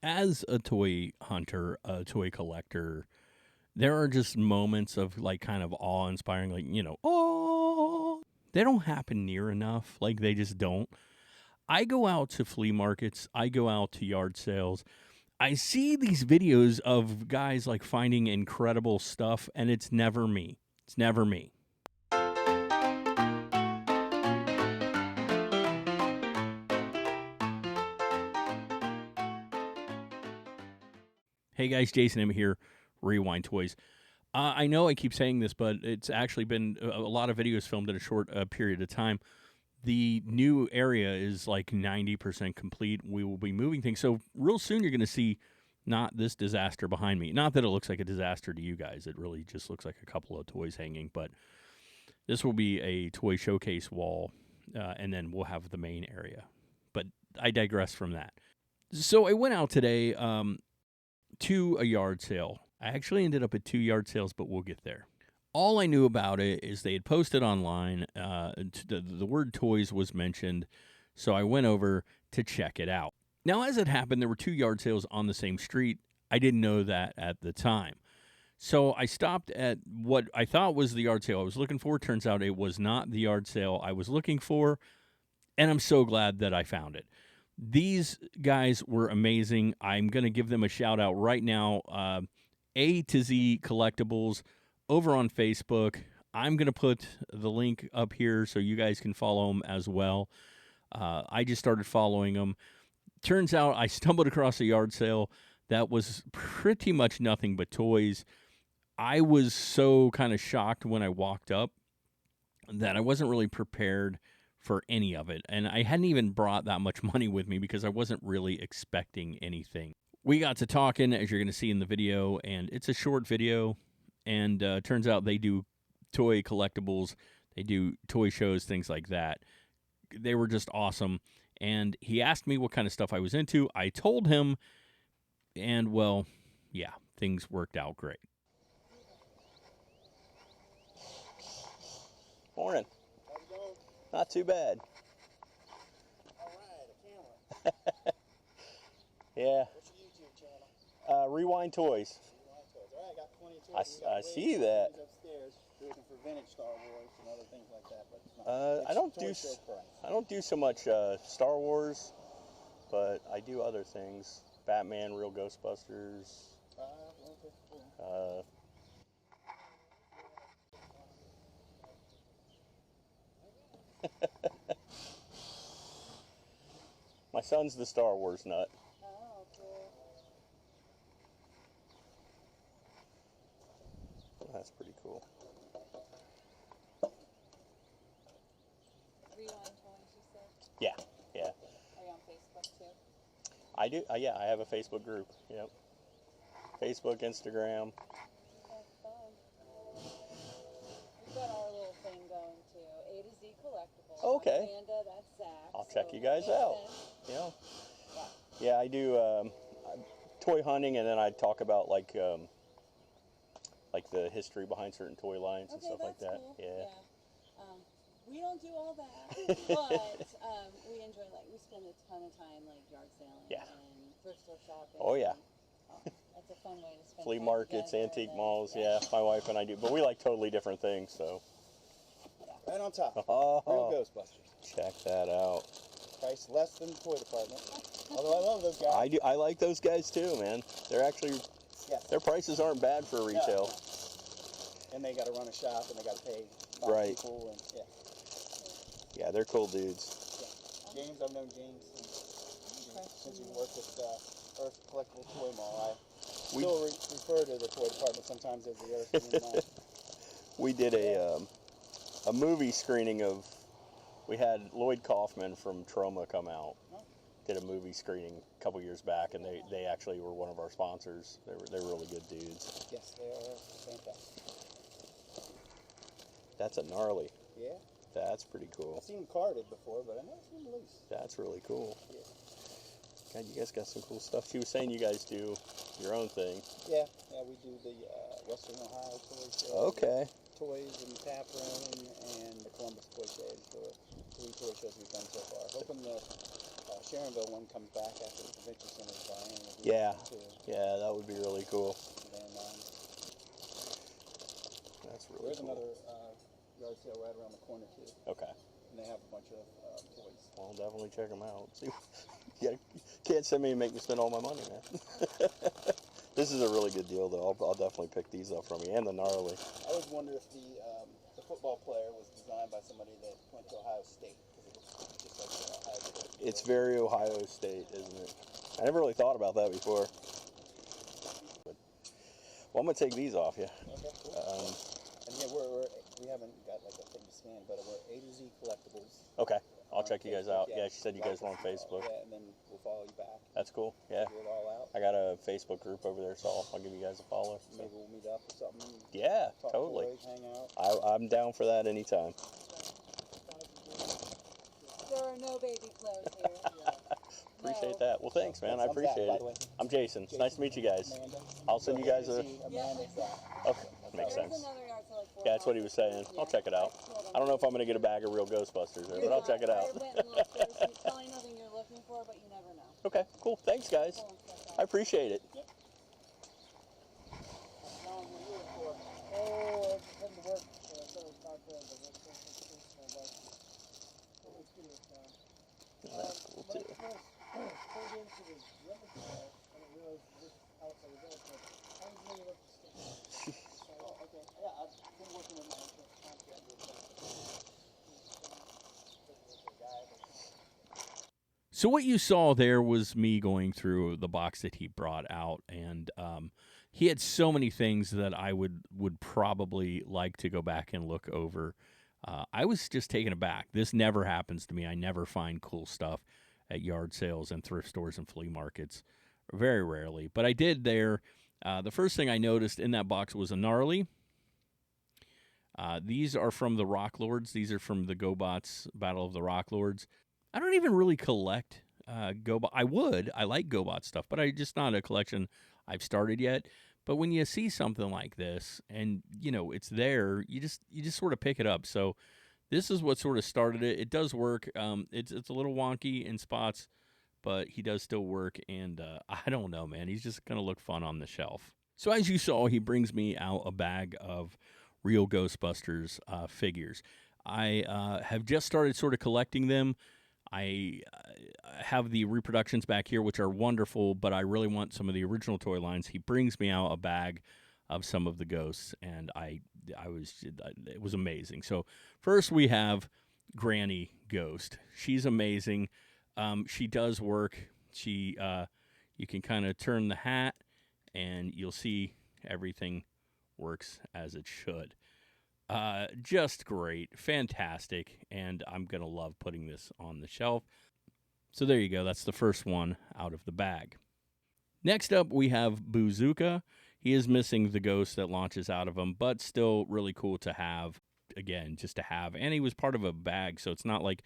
As a toy hunter, a toy collector, there are just moments of like kind of awe inspiring, like, oh, they don't happen near enough. Like, they just don't. I go out to flea markets, I go out to yard sales. I see these videos of guys like finding incredible stuff, and it's never me. It's never me. Hey guys, Jason M here, Rewind Toys. I know I keep saying this, but it's actually been a lot of videos filmed in a short period of time. The new area is like 90% complete. We will be moving things. So, real soon, you're going to see not this disaster behind me. Not that it looks like a disaster to you guys, it really just looks like a couple of toys hanging. But this will be a toy showcase wall, and then we'll have the main area. But I digress from that. So, I went out today to a yard sale. I actually ended up at 2 yard sales, but we'll get there. All I knew about it is they had posted online. The word toys was mentioned, so I went over to check it out. Now, as it happened, there were 2 yard sales on the same street. I didn't know that at the time. So I stopped at what I thought was the yard sale I was looking for. Turns out it was not the yard sale I was looking for, and I'm so glad that I found it. These guys were amazing. I'm going to give them a shout out right now. A to Z Collectibles over on Facebook. I'm going to put the link up here so you guys can follow them as well. I just started following them. Turns out I stumbled across a yard sale that was pretty much nothing but toys. I was so kind of shocked when I walked up that I wasn't really prepared for any of it. And I hadn't even brought that much money with me because I wasn't really expecting anything. We got to talking, as you're going to see in the video, and it's a short video. And turns out they do toy collectibles, they do toy shows, things like that. They were just awesome. And he asked me what kind of stuff I was into. I told him, and well, yeah, things worked out great. Morning. How's it going? Not too bad. All right, a camera. Yeah. What's your YouTube channel? Rewind Toys. Rewind Toys. All right, I got 20 toys. I see that. Upstairs, looking for vintage Star Wars and other things like that, but it's not. I don't do so much Star Wars, but I do other things. Batman, Real Ghostbusters. My son's the Star Wars nut. Oh, cool. That's pretty cool. Rewind Toys, you said? Yeah. Are you on Facebook too? I do. Yeah, I have a Facebook group. Yep. Facebook, Instagram. That's fun. We've got our little thing going too. A to Z Collectibles. Okay. I'm Amanda, that's Zach. I'll check you guys out. Yeah. Yeah, I do toy hunting, and then I talk about like the history behind certain toy lines and stuff like that. Cool. Yeah. We don't do all that, but we enjoy, like, we spend a ton of time like yard selling and thrift store shopping. Oh yeah. That's a fun way to spend Flea time markets, together, antique and malls. Yeah, my wife and I do, but we like totally different things. So. Right on top. Oh. Real Ghostbusters. Check that out. Price less than the toy department. Although I love those guys. I like those guys too, man. They're actually their prices aren't bad for retail. Yeah. And they got to run a shop and they got to pay people and Yeah, they're cool dudes. Yeah. James, I've known James since he worked at Earth Collectible Toy Mall. I still refer to the toy department sometimes as the Earth Mall. We did a movie screening of. We had Lloyd Kaufman from Troma come out. Did a movie screening a couple years back, and they actually were one of our sponsors. They're really good dudes. Yes, they are fantastic. That's a gnarly. Yeah. That's pretty cool. I've seen them carded before, but I've never seen them loose. That's really cool. Yeah. God, you guys got some cool stuff. She was saying you guys do your own thing. Yeah, we do the Western Ohio Toy Show. Okay. Toys in the Tap Room and the Columbus Toy Shows. So 3 toy shows we've done so far. Hoping the Sharonville one comes back after the convention center is dying. Yeah, too. yeah, that would be really cool. And That's really there's cool. another yard sale right around the corner too, Okay. and they have a bunch of toys. I'll definitely check them out. See, you can't send me and make me spend all my money, man. This is a really good deal, though. I'll definitely pick these up from you, and the gnarly. I always wonder if the football player was designed by somebody that went to Ohio State, because it looks just like the Ohio State. It's very Ohio State, isn't it? I never really thought about that before. Well, I'm gonna take these off you. Okay, cool. And yeah, we haven't got like a thing to scan, but we're A to Z Collectibles. Okay, I'll check you guys out. Facebook, Yeah, she said you guys were on Facebook. Yeah, and then we'll follow you back. That's cool. Yeah, Figure it all out. I got a Facebook group over there, so I'll give you guys a follow. So. Maybe we'll meet up or something. Yeah, Talk totally. toys, hang out. I'm down for that anytime. There are no baby clothes here. Appreciate that. Well, thanks, man. I appreciate it. I'm Jason. It's nice to meet you guys. Amanda. I'll send you guys a. Amanda's that. Okay, makes There's sense. another yard sale like 4 Yeah, that's what he was saying. I'll check it out. I don't know if I'm gonna get a bag of real Ghostbusters there, but I'll check it out. I went and looked. There's probably nothing you're looking for, but you never know. Okay, cool. Thanks, guys. I appreciate it. That's cool too. So what you saw there was me going through the box that he brought out, and he had so many things that I would probably like to go back and look over. I was just taken aback. This never happens to me. I never find cool stuff at yard sales and thrift stores and flea markets, very rarely. But I did there. The first thing I noticed in that box was a gnarly. These are from the Rock Lords. These are from the GoBots Battle of the Rock Lords. I don't even really collect GoBot. I would. I like GoBot stuff, but I just not a collection I've started yet. But when you see something like this and, you know, it's there, you just sort of pick it up. So this is what sort of started it. It does work. It's a little wonky in spots, but he does still work. And I don't know, man. He's just going to look fun on the shelf. So as you saw, he brings me out a bag of real Ghostbusters figures. I have just started sort of collecting them. I have the reproductions back here, which are wonderful, but I really want some of the original toy lines. He brings me out a bag of some of the ghosts, and it was amazing. So first we have Granny Ghost. She's amazing. She does work. You can kind of turn the hat, and you'll see everything works as it should. Just great, fantastic, and I'm going to love putting this on the shelf. So there you go. That's the first one out of the bag. Next up, we have Bazooka. He is missing the ghost that launches out of him, but still really cool to have. Again, just to have. And he was part of a bag, so it's not like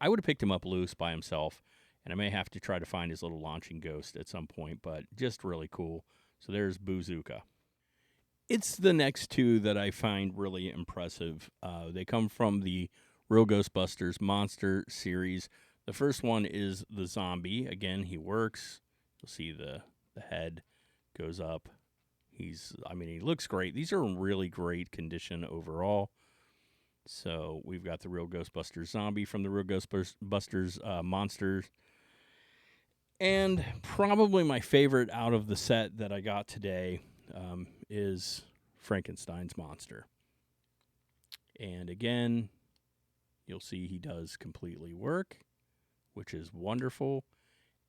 I would have picked him up loose by himself, and I may have to try to find his little launching ghost at some point, but just really cool. So there's Bazooka. It's the next two that I find really impressive. They come from the Real Ghostbusters Monster series. The first one is the zombie. Again, he works. You'll see the head goes up. He looks great. These are in really great condition overall. So we've got the Real Ghostbusters zombie from the Real Ghostbusters Monsters. And probably my favorite out of the set that I got today is Frankenstein's monster. And again, you'll see he does completely work, which is wonderful.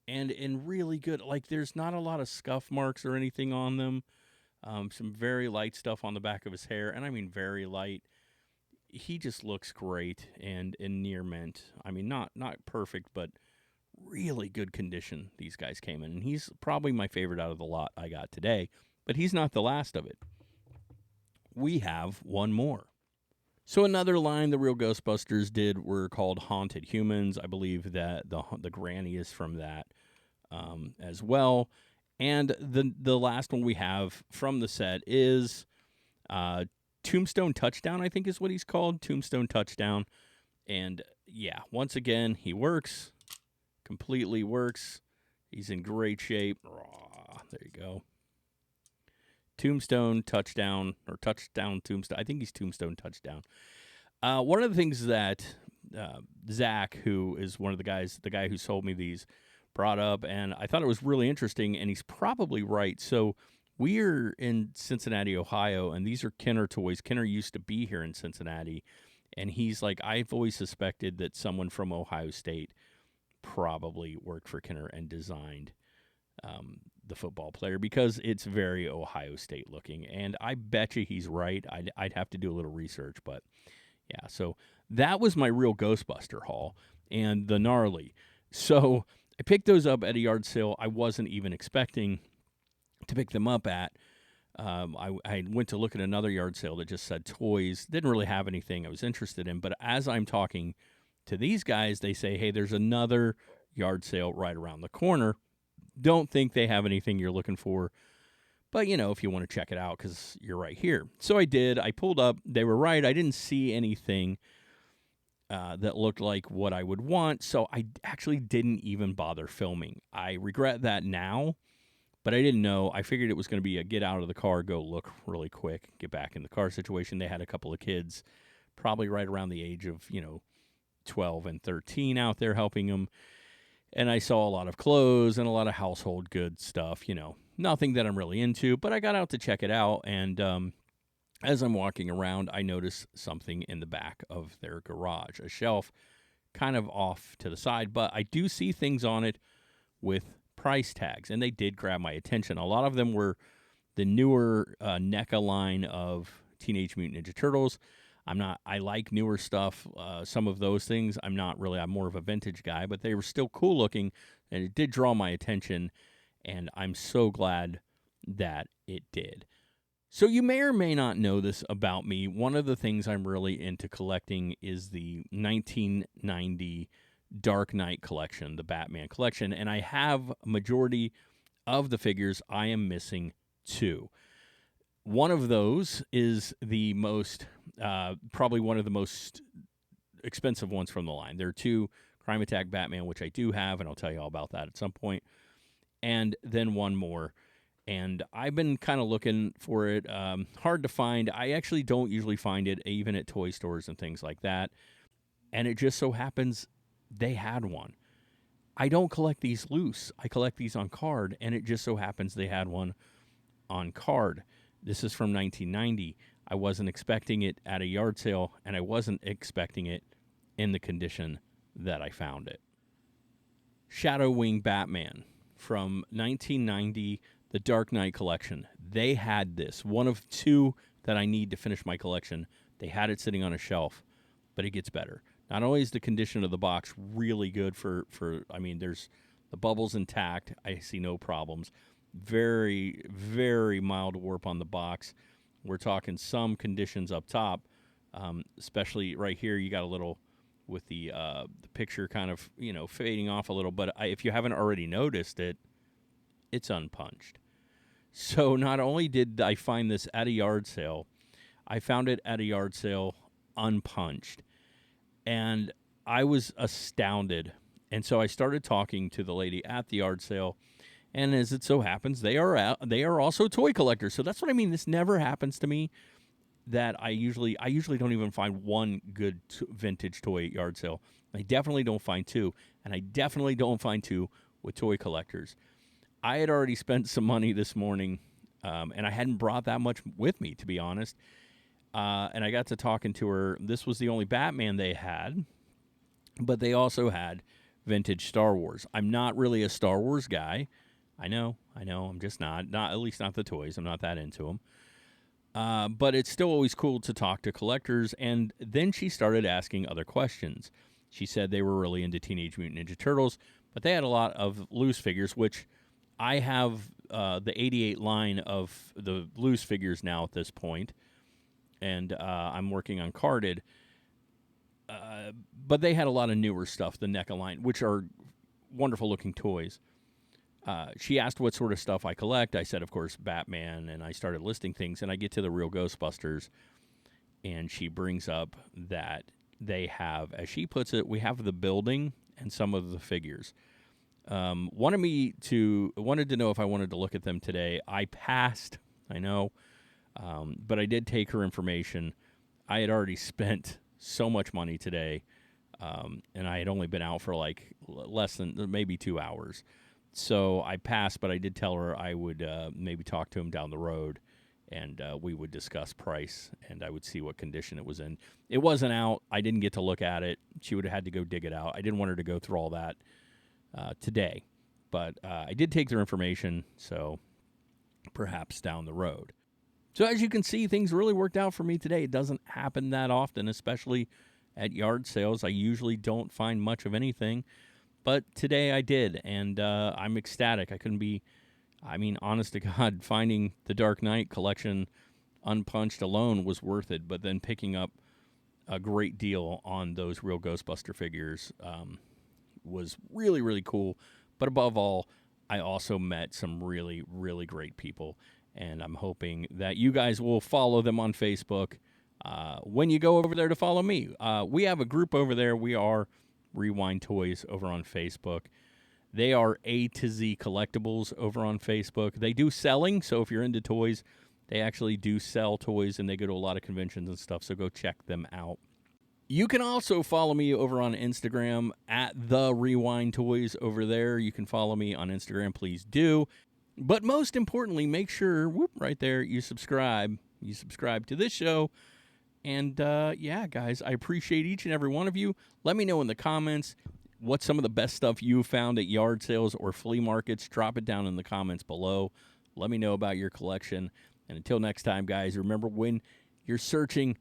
And really good. Like, there's not a lot of scuff marks or anything on them. Some very light stuff on the back of his hair, and I mean very light. He just looks great and in near mint. I mean, not perfect, but really good condition these guys came in. And he's probably my favorite out of the lot I got today. But he's not the last of it. We have one more. So another line the Real Ghostbusters did were called Haunted Humans. I believe that the Granny is from that as well. And the last one we have from the set is Tombstone Touchdown, I think is what he's called. Tombstone Touchdown. And yeah, once again, he works. Completely works. He's in great shape. there you go. Tombstone touchdown, or touchdown tombstone. I think he's tombstone touchdown. One of the things that Zach, who is one of the guy who sold me these, brought up, and I thought it was really interesting, and he's probably right. So we're in Cincinnati, Ohio, and these are Kenner toys. Kenner used to be here in Cincinnati, and he's like, I've always suspected that someone from Ohio State probably worked for Kenner and designed the football player, because it's very Ohio State looking, and I bet you he's right. I'd have to do a little research, but yeah, so that was my real Ghostbuster haul, and the gnarly. So I picked those up at a yard sale I wasn't even expecting to pick them up at. I went to look at another yard sale that just said toys, didn't really have anything I was interested in, but as I'm talking to these guys, they say, hey, there's another yard sale right around the corner. Don't think they have anything you're looking for, but, you know, if you want to check it out, because you're right here. So I did. I pulled up. They were right. I didn't see anything that looked like what I would want, so I actually didn't even bother filming. I regret that now, but I didn't know. I figured it was going to be a get out of the car, go look really quick, get back in the car situation. They had a couple of kids, probably right around the age of, 12 and 13 out there helping them. And I saw a lot of clothes and a lot of household goods stuff, nothing that I'm really into, but I got out to check it out. And as I'm walking around, I noticed something in the back of their garage, a shelf kind of off to the side, but I do see things on it with price tags, and they did grab my attention. A lot of them were the newer NECA line of Teenage Mutant Ninja Turtles. I like newer stuff. Some of those things, I'm more of a vintage guy, but they were still cool looking, and it did draw my attention, and I'm so glad that it did. So you may or may not know this about me. One of the things I'm really into collecting is the 1990 Dark Knight collection, the Batman collection, and I have a majority of the figures. I am missing 2. One of those is the most, probably one of the most expensive ones from the line. There are 2 Crime Attack Batman, which I do have, and I'll tell you all about that at some point, and then one more. And I've been kind of looking for it. Hard to find. I actually don't usually find it, even at toy stores and things like that. And it just so happens they had one. I don't collect these loose. I collect these on card, and it just so happens they had one on card. This is from 1990. I wasn't expecting it at a yard sale, and I wasn't expecting it in the condition that I found it. Shadow Wing Batman from 1990, the Dark Knight collection. They had this. One of 2 that I need to finish my collection. They had it sitting on a shelf, but it gets better. Not only is the condition of the box really good there's the bubbles intact. I see no problems. Very, very mild warp on the box. We're talking some conditions up top, especially right here. You got a little with the picture kind of fading off a little. But if you haven't already noticed it, it's unpunched. So not only did I find this at a yard sale, I found it at a yard sale unpunched, and I was astounded. And so I started talking to the lady at the yard sale. And as it so happens, they are also toy collectors. So that's what I mean. This never happens to me. That I usually don't even find one good vintage toy at yard sale. I definitely don't find 2, and I definitely don't find 2 with toy collectors. I had already spent some money this morning, and I hadn't brought that much with me, to be honest. And I got to talking to her. This was the only Batman they had, but they also had vintage Star Wars. I'm not really a Star Wars guy. I know, I'm just not at least not the toys. I'm not that into them. But it's still always cool to talk to collectors. And then she started asking other questions. She said they were really into Teenage Mutant Ninja Turtles, but they had a lot of loose figures, which I have the 88 line of the loose figures now at this point, and I'm working on carded. But they had a lot of newer stuff, the NECA line, which are wonderful-looking toys. She asked what sort of stuff I collect. I said, of course, Batman, and I started listing things, and I get to the real Ghostbusters, and she brings up that they have, as she puts it, we have the building and some of the figures. wanted to know if I wanted to look at them today. I passed, I know, but I did take her information. I had already spent so much money today, and I had only been out for like less than maybe 2 hours. So I passed, but I did tell her I would maybe talk to him down the road, and we would discuss price, and I would see what condition it was in. It wasn't out. I didn't get to look at it. She would have had to go dig it out. I didn't want her to go through all that today, but I did take their information, so perhaps down the road. So as you can see, things really worked out for me today. It doesn't happen that often, especially at yard sales. I usually don't find much of anything, but today I did, and I'm ecstatic. I couldn't be, honest to God, finding the Dark Knight collection unpunched alone was worth it, but then picking up a great deal on those real Ghostbuster figures was really, really cool. But above all, I also met some really, really great people, and I'm hoping that you guys will follow them on Facebook when you go over there to follow me. We have a group over there. We are Rewind Toys over on Facebook. They are A to Z Collectibles over on Facebook. They do selling, so if you're into toys, they actually do sell toys, and they go to a lot of conventions and stuff, so go check them out. You can also follow me over on Instagram at The Rewind Toys over there. You can follow me on Instagram, please do. But most importantly, make sure, right there, you subscribe. You subscribe to this show. And, yeah, guys, I appreciate each and every one of you. Let me know in the comments what's some of the best stuff you found at yard sales or flea markets. Drop it down in the comments below. Let me know about your collection. And until next time, guys, remember when you're searching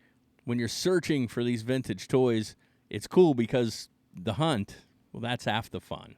for these vintage toys, it's cool because the hunt, well, that's half the fun.